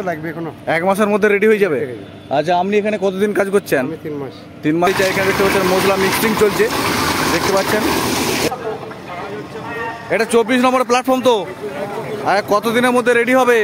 তো লাগবে এখনো। 1 মাসের মধ্যে রেডি হয়ে যাবে। আচ্ছা, আপনি এখানে কতদিন কাজ করছেন? 3 মাস। 3 মাস। এখানে দেখতে পাচ্ছেন মশলা মিক্সিং চলছে, দেখতে পাচ্ছেন। এটা 24 নম্বর প্ল্যাটফর্ম তো, কতদিনের মধ্যে রেডি হবে?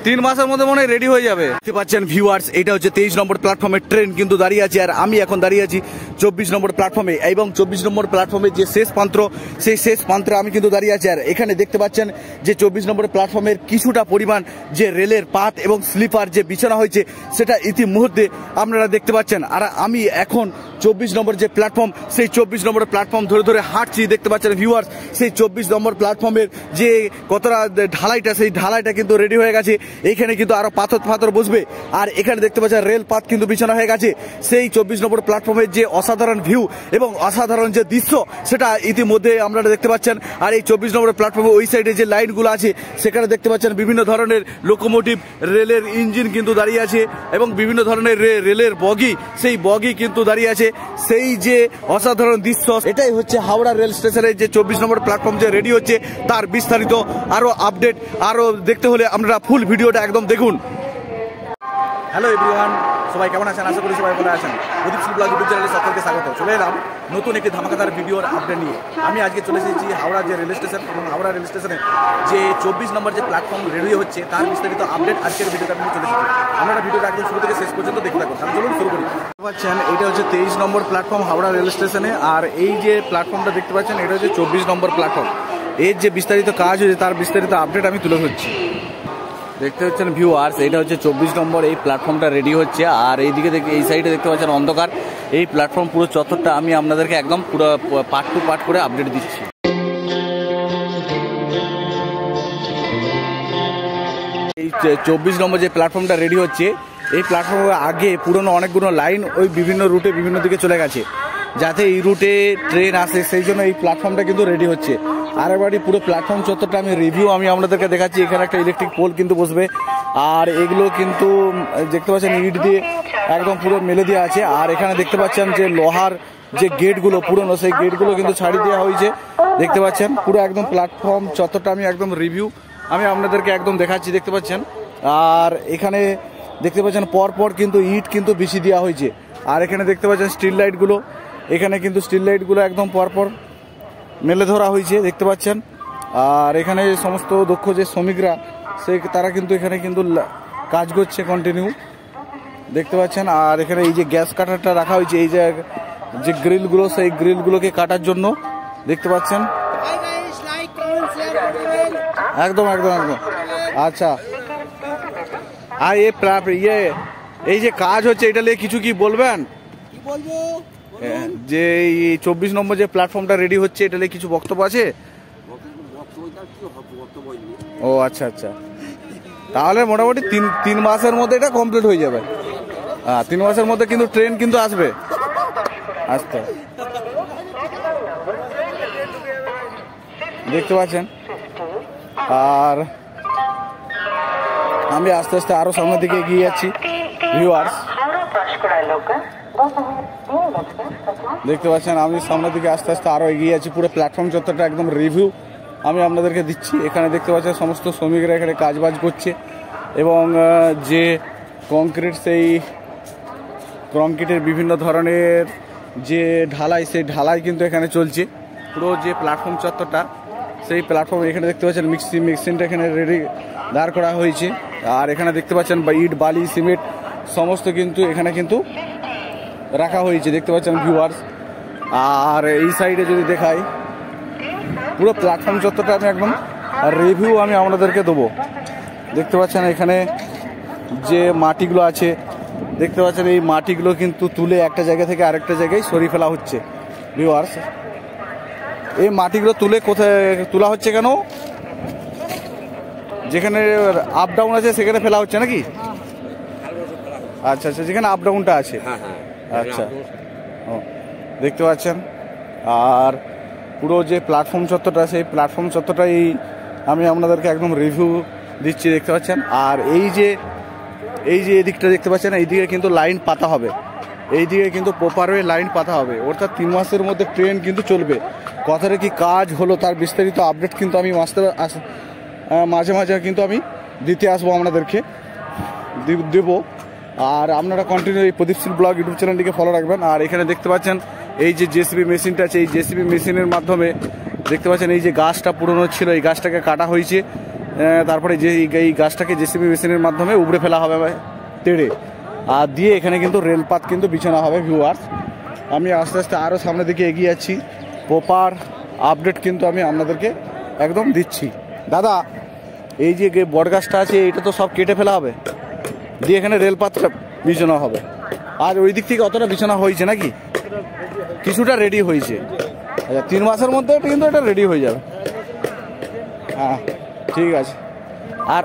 3 মাসের মধ্যে মনে হয় রেডি হয়ে যাবে। দেখতে পাচ্ছেন ভিউয়ার্স, এটা হচ্ছে 23 নম্বর প্ল্যাটফর্মে ট্রেন কিন্তু দাঁড়িয়ে আছে, আর আমি এখন দাঁড়িয়ে আছি 24 নম্বর প্ল্যাটফর্মে। এবং 24 নম্বর প্ল্যাটফর্মে যে শেষ প্রান্ত, সেই শেষ প্রান্তে আমি কিন্তু দাঁড়িয়ে আছি। আর এখানে দেখতে পাচ্ছেন যে 24 নম্বর প্ল্যাটফর্মের কিছুটা পরিমাণ যে রেলের পাত এবং স্লিপার যে বিছানা হয়েছে, সেটা ইতিমধ্যে আপনারা দেখতে পাচ্ছেন। আর আমি এখন 24 নম্বর যে প্ল্যাটফর্ম, সেই 24 নম্বর প্ল্যাটফর্ম ধরে ধরে হাঁটছি। দেখতে পাচ্ছেন ভিউয়ার্স, সেই 24 নম্বর প্ল্যাটফর্মের যে কতটা ঢালাইটা, সেই ঢালাইটা কিন্তু রেডি হয়ে গেছে। এইখানে কিন্তু আরো পাথর বসবে। আর এখানে দেখতে পাচ্ছেন রেল পাত কিন্তু বিছানা হয়ে গেছে। সেই 24 নম্বর প্ল্যাটফর্মের যে অসাধারণ ভিউ এবং অসাধারণ যে দৃশ্য, সেটা ইতিমধ্যে আপনারা দেখতে পাচ্ছেন। আর এই 24 নম্বর প্ল্যাটফর্মে ওই সাইডে যে লাইনগুলো আছে, সেখানে দেখতে পাচ্ছেন বিভিন্ন ধরনের লোকোমোটিভ, রেলের ইঞ্জিন কিন্তু দাঁড়িয়ে আছে এবং বিভিন্ন ধরনের রেলের বগি, সেই বগি কিন্তু দাঁড়িয়ে আছে। সেই যে অসাধারণ দৃশ্য, এটাই হচ্ছে হাওড়া রেল স্টেশনের যে 24 নম্বর প্ল্যাটফর্ম যে রেডি হচ্ছে, তার বিস্তারিত আরো আপডেট আরো দেখতে হলে আপনারা ফুল ভিডিওটা একদম দেখুন। হ্যালো এভরিওয়ান, সবাই কেমন আছেন? আশা করি সবাই ভালো আছেন। প্রদীপ শিল্প ব্লগ ইউটিউব চ্যানেলে সকলকে স্বাগত। চলে এলাম নতুন একটি ধামাকাদার ভিডিওর আপডেট নিয়ে। আমি আজকে চলে এসেছি হাওড়া যে রেল স্টেশন, এবং হাওড়া রেল স্টেশনে যে 24 নম্বর যে প্ল্যাটফর্ম রেডি হচ্ছে, তার বিস্তারিত আপডেট আজকের ভিডিওটা আমি চলে এসেছি। আপনারা ভিডিওটা একদম শুরু থেকে শেষ পর্যন্ত দেখতে থাকুন। তাহলে চলুন শুরু করি। পাচ্ছেন এটা হচ্ছে 23 নম্বর প্ল্যাটফর্ম হাওড়া রেল স্টেশনে। আর এই যে প্ল্যাটফর্মটা দেখতে পাচ্ছেন, এটা হচ্ছে 24 নম্বর প্ল্যাটফর্ম। এর যে বিস্তারিত কাজ হয়েছে, তার বিস্তারিত আপডেট আমি তুলে ধরছি। দেখতে পাচ্ছেন ভিউয়ার্স, এটা হচ্ছে 24 নম্বর এই প্ল্যাটফর্মটা রেডি হচ্ছে। আর এইদিকে এই সাইডে দেখতে পাচ্ছেন অন্ধকার। এই প্ল্যাটফর্ম পুরো চত্বরটা আমি আপনাদেরকে একদম পুরো পার্ট টু পার্ট করে আপডেট দিচ্ছি। এই 24 নম্বর যে প্ল্যাটফর্মটা রেডি হচ্ছে, এই প্ল্যাটফর্মের আগে পুরনো অনেকগুলো লাইন ওই বিভিন্ন রুটে বিভিন্ন দিকে চলে গেছে, যাতে এই রুটে ট্রেন আসে, সেই জন্য এই প্ল্যাটফর্মটা কিন্তু রেডি হচ্ছে। আর এবারই পুরো প্ল্যাটফর্ম চত্বরটা আমি রিভিউ আমি আপনাদেরকে দেখাচ্ছি। এখানে একটা ইলেকট্রিক পোল কিন্তু বসবে, আর এগুলো কিন্তু দেখতে পাচ্ছেন ইট দিয়ে একদম পুরো মেলে দেওয়া আছে। আর এখানে দেখতে পাচ্ছেন যে লোহার যে গেটগুলো পুরনো, সেই গেটগুলো কিন্তু ছাড়িয়ে দেওয়া হয়েছে। দেখতে পাচ্ছেন পুরো একদম প্ল্যাটফর্ম চত্বরটা আমি একদম রিভিউ আমি আপনাদেরকে একদম দেখাচ্ছি। দেখতে পাচ্ছেন, আর এখানে দেখতে পাচ্ছেন পরপর কিন্তু ইট কিন্তু বেশি দেওয়া হয়েছে। আর এখানে দেখতে পাচ্ছেন স্ট্রিট লাইটগুলো, এখানে কিন্তু স্ট্রিট লাইটগুলো একদম পরপর মেলে ধরা হয়েছে, দেখতে পাচ্ছেন। আর এখানে সমস্ত দক্ষ যে শ্রমিকরা, তারা কিন্তু এখানে কিন্তু কাজ করছে কন্টিনিউ, দেখতে পাচ্ছেন। আর এখানে এই যে গ্যাস কাটারটা রাখা হয়েছে, এই যে গ্রিলগুলো, সেই গ্রিলগুলোকে কাটার জন্য, দেখতে পাচ্ছেন। একদম একদম একদম। আচ্ছা, আর এই যে কাজ হচ্ছে, এটা নিয়ে কিছু কি বলবেন? যে এই 24 নম্বর যে প্ল্যাটফর্মটা রেডি হচ্ছে, এটা নিয়ে কিছু বক্তব্য আছে? ও আচ্ছা আচ্ছা, তাহলে মোটামুটি 3 মাসের মধ্যে এটা কমপ্লিট হয়ে যাবে। 3 মাসের মধ্যে কিন্তু ট্রেন কিন্তু আসবে আস্তে, দেখতে পাচ্ছেন। আর আমি আস্তে আস্তে আরো সামনের দিকে এগিয়ে যাচ্ছি ভিউয়ার্স, দেখতে পাচ্ছেন। আমি সামনের দিকে আস্তে আস্তে আরো এগিয়ে যাচ্ছি। পুরো প্ল্যাটফর্ম চত্বরটা একদম রিভিউ আমি আপনাদেরকে দিচ্ছি। এখানে দেখতে পাচ্ছেন সমস্ত শ্রমিকরা এখানে কাজবাজ করছে, এবং যে কংক্রিট, সেই কংক্রিটের বিভিন্ন ধরনের যে ঢালাই, সেই ঢালাই কিন্তু এখানে চলছে। পুরো যে প্ল্যাটফর্ম চত্বরটা, সেই প্ল্যাটফর্ম এখানে দেখতে পাচ্ছেন মিক্সিংটা এখানে রেডি দাঁড় করা হয়েছে। আর এখানে দেখতে পাচ্ছেন ইট, বালি, সিমেন্ট সমস্ত কিন্তু এখানে কিন্তু রাখা হয়েছে, দেখতে পাচ্ছেন ভিউয়ার্স। আর এই সাইডে যদি দেখাই, পুরো প্ল্যাটফর্ম চত্বরটা আমি একদম রিভিউ আমি আপনাদেরকে দেবো। দেখতে পাচ্ছেন এখানে যে মাটিগুলো আছে, দেখতে পাচ্ছেন এই মাটিগুলো কিন্তু তুলে একটা জায়গা থেকে আরেকটা জায়গায় সরিয়ে ফেলা হচ্ছে ভিউয়ার্স। এই মাটিগুলো তুলে কোথায় তোলা হচ্ছে কেন? যেখানে আপ ডাউন আছে সেখানে ফেলা হচ্ছে নাকি? আচ্ছা আচ্ছা, যেখানে আপ ডাউনটা আছে। আচ্ছা, ও দেখতে পাচ্ছেন। আর পুরো যে প্ল্যাটফর্ম চত্বরটা, সেই প্ল্যাটফর্ম চত্বরটাই আমি আপনাদেরকে একদম রিভিউ দিচ্ছি, দেখতে পাচ্ছেন। আর এই যে এদিকটা দেখতে পাচ্ছেন, এইদিকে কিন্তু লাইন পাতা হবে, এইদিকে কিন্তু প্রপার ওয়ে লাইন পাতা হবে, অর্থাৎ 3 মাসের মধ্যে ট্রেন কিন্তু চলবে। কথাটা কি কাজ হলো, তার বিস্তারিত আপডেট কিন্তু আমি মাঝে মাঝে কিন্তু আমি দিতে আসবো আপনাদেরকে, দেবো। আর আপনারা কন্টিনিউ এই প্রদীপশীল ব্লগ ইউটিউব চ্যানেলটিকে ফলো রাখবেন। আর এখানে দেখতে পাচ্ছেন এই যে জেসিবি মেশিনটা আছে, এই জেসিবি মেশিনের মাধ্যমে দেখতে পাচ্ছেন এই যে গাছটা পুরনো ছিল, এই গাছটাকে কাটা হয়েছে। তারপরে যে এই গাছটাকে জেসিবি মেশিনের মাধ্যমে উপড়ে ফেলা হবে তেড়ে, আর দিয়ে এখানে কিন্তু রেলপাত কিন্তু বিছানা হবে। ভিউয়ার্স, আমি আস্তে আস্তে আরও সামনের দিকে এগিয়ে যাচ্ছি, প্রপার আপডেট কিন্তু আমি আপনাদেরকে একদম দিচ্ছি। দাদা, এই যে বট গাছটা আছে এটা তো সব কেটে ফেলা হবে, দিয়ে এখানে রেলপাতটা বিছানা হবে। আর ওই দিক থেকে অতটা বিছানা হয়েছে নাকি? কিছুটা রেডি হয়েছে। আচ্ছা, 3 মাসের মধ্যে কিন্তু এটা রেডি হয়ে যাবে। হ্যাঁ, ঠিক আছে। আর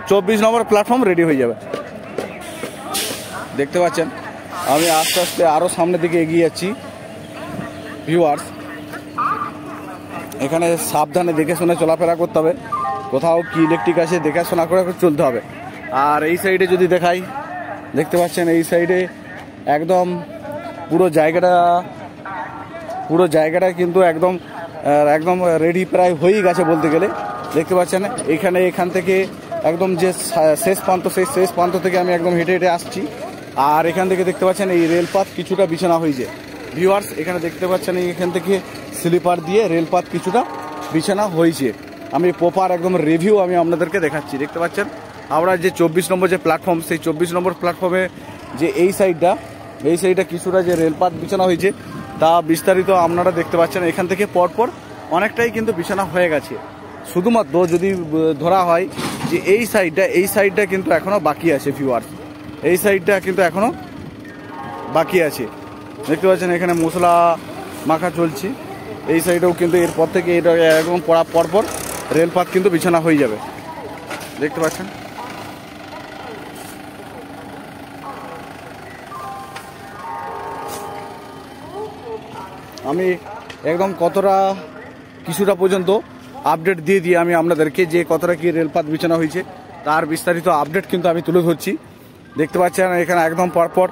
24 নম্বর প্ল্যাটফর্ম রেডি হয়ে যাবে। দেখতে পাচ্ছেন আমি আস্তে আস্তে আরও সামনের দিকে এগিয়ে যাচ্ছি। ভিউয়ার্স, এখানে সাবধানে দেখে শুনে চলাফেরা করতে হবে, কোথাও কি ইলেকট্রিক আছে দেখাশোনা করে চলতে হবে। আর এই সাইডে যদি দেখাই, দেখতে পাচ্ছেন এই সাইডে একদম পুরো জায়গাটা কিন্তু একদম রেডি প্রায় হয়েই গেছে বলতে গেলে। দেখতে পাচ্ছেন এখান থেকে একদম যে শেষ প্রান্ত, সেই শেষ প্রান্ত থেকে আমি একদম হেঁটে হেঁটে আসছি। আর এখান থেকে দেখতে পাচ্ছেন এই রেলপাত কিছুটা বিছানা হয়েছে। ভিউয়ার্স, এখানে দেখতে পাচ্ছেন এখান থেকে স্লিপার দিয়ে রেলপাত কিছুটা বিছানা হয়েছে। আমি প্রপার একদম রিভিউ আমি আপনাদেরকে দেখাচ্ছি। দেখতে পাচ্ছেন আমরা যে 24 নম্বর যে প্ল্যাটফর্ম, সেই 24 নম্বর প্ল্যাটফর্মে যে এই সাইডটা কিছুটা যে রেলপাত বিছানা হয়েছে তা বিস্তারিত আপনারা দেখতে পাচ্ছেন। এখান থেকে পরপর অনেকটাই কিন্তু বিছানা হয়ে গেছে। শুধুমাত্র যদি ধরা হয় যে এই সাইডটা কিন্তু এখনও বাকি আছে। ভিউয়ার্স, এই সাইডটা কিন্তু এখনও বাকি আছে। দেখতে পাচ্ছেন এখানে মশলা মাখা চলছে। এই সাইডেও কিন্তু এরপর থেকে এটা একদম পরপর রেলপাত কিন্তু বিছানা হয়ে যাবে। দেখতে পাচ্ছেন আমি একদম কিছুটা পর্যন্ত আপডেট দিয়ে আমি আপনাদেরকে যে কতটা কি রেলপাত বিছানা হয়েছে তার বিস্তারিত আপডেট কিন্তু আমি তুলে ধরছি। দেখতে পাচ্ছেন এখানে একদম পরপর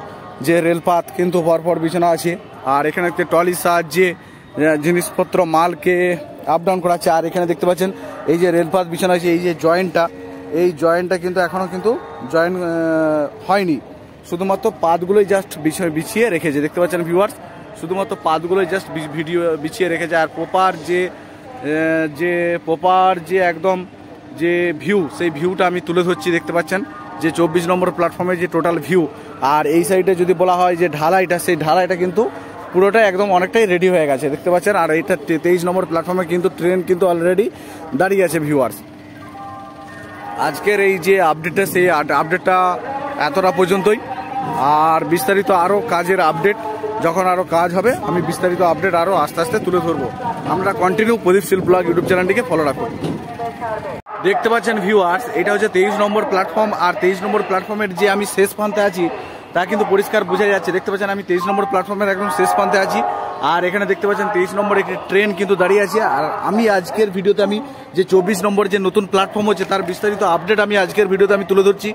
যে রেলপাত কিন্তু পরপর বিছানা আছে। আর এখানে ট্রলির সাহায্যে জিনিসপত্র মালকে আপ ডাউন করা আছে। আর এখানে দেখতে পাচ্ছেন এই যে রেলপাত বিছানা আছে, এই যে জয়েন্টটা কিন্তু এখনও কিন্তু জয়েন্ট হয়নি, শুধুমাত্র পাতগুলোই জাস্ট বিছিয়ে রেখেছে। দেখতে পাচ্ছেন ভিউয়ার্স, শুধুমাত্র পাতগুলোই জাস্ট বিছিয়ে রেখেছে। আর প্রপার যে একদম যে ভিউ, সেই ভিউটা আমি তুলে ধরছি। দেখতে পাচ্ছেন যে 24 নম্বর প্ল্যাটফর্মের যে টোটাল ভিউ। আর এই সাইডে যদি বলা হয় যে ঢালাইটা, সেই ঢালাইটা কিন্তু পুরোটাই একদম অনেকটাই রেডি হয়ে গেছে। দেখতে পাচ্ছেন। আর এইটা 23 নম্বর প্ল্যাটফর্মে কিন্তু ট্রেন কিন্তু অলরেডি দাঁড়িয়ে আছে। ভিউয়ার্স, আজকের এই যে আপডেটটা, সেই আপডেটটা এতটা পর্যন্তই। আর বিস্তারিত আরও কাজের আপডেট, যখন আরও কাজ হবে আমি বিস্তারিত আপডেট আরও আস্তে আস্তে তুলে ধরবো। আমরা কন্টিনিউ প্রদীপশীল ব্লগ ইউটিউব চ্যানেলটিকে ফলো রাখুন। দেখতে পাচ্ছেন ভিউয়ার্স, এটা হচ্ছে 23 নম্বর প্ল্যাটফর্ম। আর 23 নম্বর প্ল্যাটফর্মের যে আমি শেষ প্রান্তে আছি তা কিন্তু পরিষ্কার বোঝা যাচ্ছে। দেখতে পাচ্ছেন আমি 23 নম্বর প্ল্যাটফর্মের একদম শেষ প্রান্তে আছি। আর এখানে দেখতে পাচ্ছেন 23 নম্বর একটি ট্রেন কিন্তু দাঁড়িয়ে আছে। আর আমি আজকের ভিডিওতে আমি যে 24 নম্বর যে নতুন প্ল্যাটফর্ম হচ্ছে তার বিস্তারিত আপডেট আমি আজকের ভিডিওতে আমি তুলে ধরছি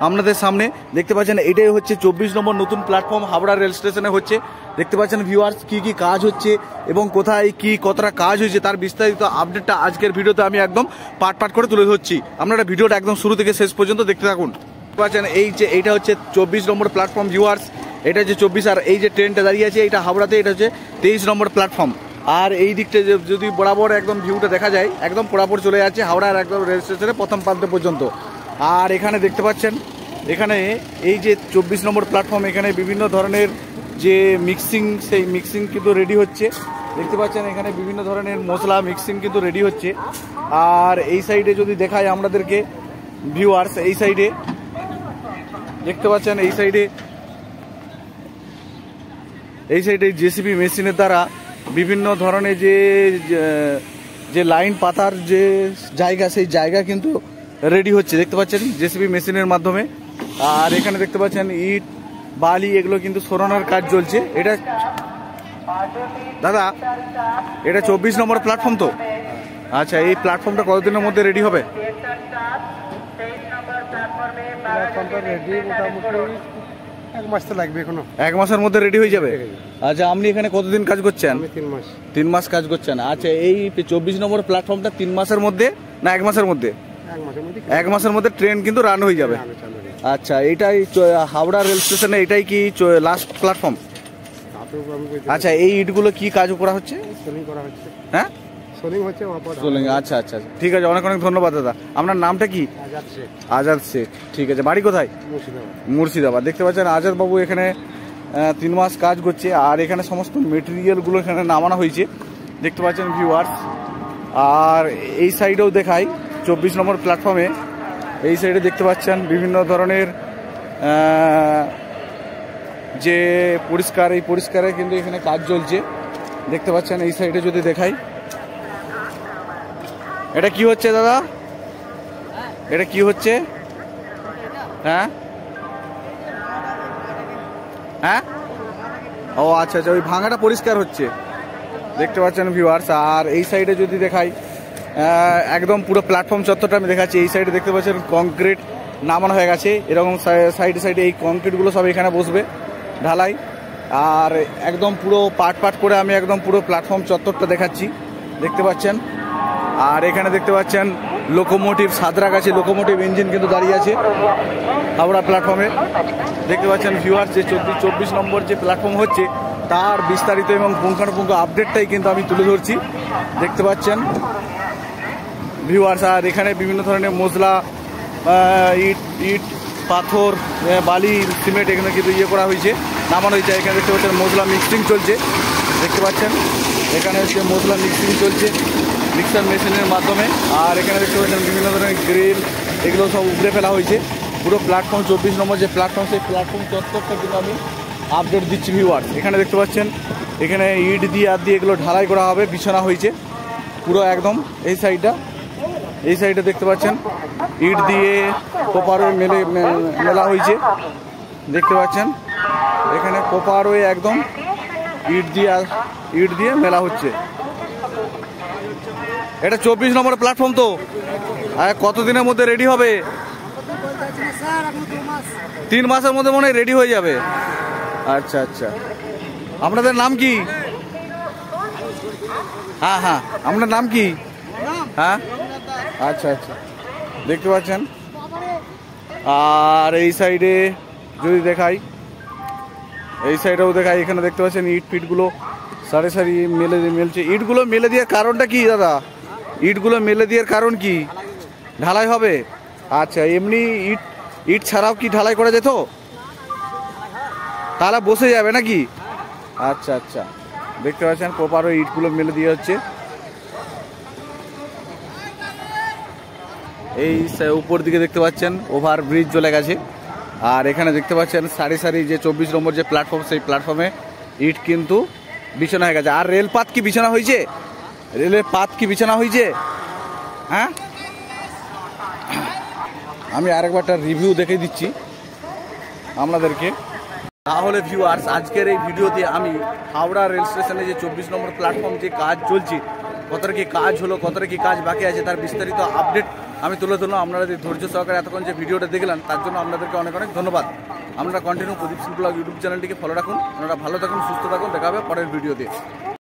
আপনাদের সামনে। দেখতে পাচ্ছেন এটাই হচ্ছে 24 নম্বর নতুন প্ল্যাটফর্ম, হাওড়া রেল স্টেশনে হচ্ছে। দেখতে পাচ্ছেন ভিউয়ার্স, কি কাজ হচ্ছে এবং কোথায় কতটা কাজ হয়েছে তার বিস্তারিত আপডেটটা আজকের ভিডিওতে আমি একদম পাট করে তুলে ধরছি। আপনারা ভিডিওটা একদম শুরু থেকে শেষ পর্যন্ত দেখতে থাকুন। পাচ্ছেন এইটা হচ্ছে 24 নম্বর প্ল্যাটফর্ম। ভিউয়ার্স, এটা হচ্ছে 24। আর এই যে ট্রেনটা দাঁড়িয়ে আছে এটা হাওড়াতে, এটা হচ্ছে 23 নম্বর প্ল্যাটফর্ম। আর এই দিকটা যদি বরাবর একদম ভিউটা দেখা যায়, একদম বরাবর চলে যাচ্ছে হাওড়ার একদম রেল স্টেশনের প্রথম প্রান্ত পর্যন্ত। আর এখানে দেখতে পাচ্ছেন এখানে এই যে 24 নম্বর প্ল্যাটফর্ম, এখানে বিভিন্ন ধরনের যে মিক্সিং, সেই মিক্সিং কিন্তু রেডি হচ্ছে। দেখতে পাচ্ছেন এখানে বিভিন্ন ধরনের মশলা মিক্সিং কিন্তু রেডি হচ্ছে। আর এই সাইডে যদি দেখায় আপনাদেরকে ভিউয়ার্স, এই সাইডে দেখতে পাচ্ছেন এই সাইডে জেসিবি মেশিনের দ্বারা বিভিন্ন ধরনের যে লাইন পাতার যে জায়গা, সেই জায়গা কিন্তু রেডি হচ্ছে। দেখতে পাচ্ছেন জেসিবি মেশিনের মাধ্যমে। আর এখানে দেখতে পাচ্ছেন ইট বালি এগুলো কিন্তু সরানোর কাজ চলছে। এটা দাদা, এটা 24 নম্বর প্ল্যাটফর্ম তো? আচ্ছা, এই প্ল্যাটফর্মটা কতদিনের মধ্যে রেডি হবে? প্ল্যাটফর্মটা রেডি মোটামুটি 1 মাস তো লাগবে এখনো। 1 মাসের মধ্যে রেডি হয়ে যাবে। আচ্ছা, আপনি এখানে কতদিন কাজ করছেন? 3 মাস। 3 মাস কাজ করছেন। আচ্ছা, এই 24 নম্বর প্ল্যাটফর্মটা 3 মাসের মধ্যে না 1 মাসের মধ্যে? 1 মাসের মধ্যে ট্রেন কিন্তু রান হয়ে যাবে। আচ্ছা, এইটাই হাওড়া রেল স্টেশনে এটাই কি লাস্ট প্ল্যাটফর্ম? আচ্ছা, এই ইটগুলো কি কাজ করা হচ্ছে? হ্যাঁ, আচ্ছা আচ্ছা, ঠিক আছে, অনেক অনেক ধন্যবাদ দাদা। আপনার নামটা কি? আজাদ শেখ। ঠিক আছে, বাড়ি কোথায়? মুর্শিদাবাদ। দেখতে পাচ্ছেন আজাদ বাবু এখানে 3 মাস কাজ করছে। আর এখানে সমস্ত মেটেরিয়ালগুলো এখানে নামানো হয়েছে, দেখতে পাচ্ছেন ভিউয়ার্স। আর এই সাইডেও দেখাই 24 নম্বর প্ল্যাটফর্মে এই সাইডে দেখতে পাচ্ছেন বিভিন্ন ধরনের যে পরিষ্কার, এই পরিষ্কারে কিন্তু এখানে কাজ চলছে, দেখতে পাচ্ছেন। এই সাইডে যদি দেখাই, এটা কি হচ্ছে দাদা? এটা কি হচ্ছে? হ্যাঁ হ্যাঁ, ও আচ্ছা আচ্ছা, ওই ভাঙাটা পরিষ্কার হচ্ছে, দেখতে পাচ্ছেন ভিউয়ার্স। আর এই সাইডে যদি দেখাই, একদম পুরো প্ল্যাটফর্ম চত্বরটা আমি দেখাচ্ছি। এই সাইডে দেখতে পাচ্ছেন কংক্রিট নামানো হয়ে গেছে, এরকম সাইডে সাইডে এই কংক্রিটগুলো সব এখানে বসবে ঢালাই। আর একদম পুরো পার্ট পার্ট করে আমি একদম পুরো প্ল্যাটফর্ম চত্বরটা দেখাচ্ছি, দেখতে পাচ্ছেন। আর এখানে দেখতে পাচ্ছেন লোকোমোটিভ, সাঁতরাগাছি লোকোমোটিভ ইঞ্জিন কিন্তু দাঁড়িয়ে আছে হাওড়া প্ল্যাটফর্মে, দেখতে পাচ্ছেন ভিউয়ার্স। যে 24 নম্বর যে প্ল্যাটফর্ম হচ্ছে তার বিস্তারিত এবং পুঙ্খানুপুঙ্খ আপডেটটাই কিন্তু আমি তুলে ধরছি, দেখতে পাচ্ছেন ভিউয়ার্স। আর এখানে বিভিন্ন ধরনের মশলা, ইট পাথর, বালি, সিমেন্ট এখানে কিন্তু করা হয়েছে, নামানো হয়েছে। এখানে দেখতে পাচ্ছেন মশলা মিক্সিং চলছে, দেখতে পাচ্ছেন। এখানে হচ্ছে মশলা মিক্সিং চলছে মিক্সার মেশিনের মাধ্যমে। আর এখানে দেখতে পাচ্ছেন বিভিন্ন ধরনের গ্রিল, এগুলো সব উপরে ফেলা হয়েছে। পুরো প্ল্যাটফর্ম 24 নম্বর যে প্ল্যাটফর্ম, সেই প্ল্যাটফর্ম চত্বরটা কিন্তু আমি আপডেট দিচ্ছি ভিউয়ার্স। এখানে দেখতে পাচ্ছেন এখানে ইট দিয়ে আর দিয়ে এগুলো ঢালাই করা হবে, বিছানা হয়েছে পুরো একদম। এই সাইডে দেখতে পাচ্ছেন ইট দিয়ে কোপারওয়ে মেলা হয়েছে, দেখতে পাচ্ছেন। এখানে কোপারওয়ে একদম ইট দিয়ে মেলা হচ্ছে। এটা 24 নম্বর প্ল্যাটফর্ম তো কতদিনের মধ্যে রেডি হবে? 3 মাসের মধ্যে মনে হয় রেডি হয়ে যাবে। আচ্ছা আচ্ছা, আপনাদের নাম কি? হ্যাঁ হ্যাঁ, আপনার নাম কি? হ্যাঁ, আচ্ছা আচ্ছা, দেখতে পাচ্ছেন। আর এই সাইডে যদি দেখাই, এই সাইডেও দেখাই, এখানে দেখতে পাচ্ছেন ইট ফিটগুলো সারি সারি মেলছে। ইটগুলো মেলে দেওয়ার কারণটা কি দাদা? ইটগুলো মেলে দেওয়ার কারণ কি? ঢালাই হবে? আচ্ছা, এমনি ইট ছাড়াও কি ঢালাই করা যেত? তাহলে বসে যাবে নাকি? আচ্ছা আচ্ছা, দেখতে পাচ্ছেন প্রপার ওই ইটগুলো মেলে দিয়ে হচ্ছে। এই উপর দিকে দেখতে পাচ্ছেন ওভার ব্রিজ চলে গেছে। আর এখানে দেখতে পাচ্ছেন সারি সারি যে 24 নম্বর যে প্ল্যাটফর্ম, সেই প্ল্যাটফর্মে ইট কিন্তু বিছানা হয়ে গেছে। আর রেলপাত কি বিছানা হয়েছে? রেলের পাত কি বিছানা হয়েছে? হ্যাঁ, আমি আরেকবারটা রিভিউ দেখে দিচ্ছি আপনাদেরকে। তাহলে ভিউয়ার্স, আজকের এই ভিডিওতে আমি হাওড়া রেল স্টেশনে যে 24 নম্বর প্ল্যাটফর্ম যে কাজ চলছে, কতটা কি কাজ হলো, কতটা কি কাজ বাকি আছে, তার বিস্তারিত আপডেট আমি তুলে ধরলাম। আপনারা যে ধৈর্য সহকারে এতক্ষণ যে ভিডিওটা দেখলেন তার জন্য আপনাদেরকে অনেক অনেক ধন্যবাদ। আপনারা কন্টিনিউ প্রদীপ সিং ব্লগ ইউটিউব চ্যানেলটিকে ফলো রাখুন। আপনারা ভালো থাকুন, সুস্থ থাকুন, দেখা হবে পরের ভিডিওতে।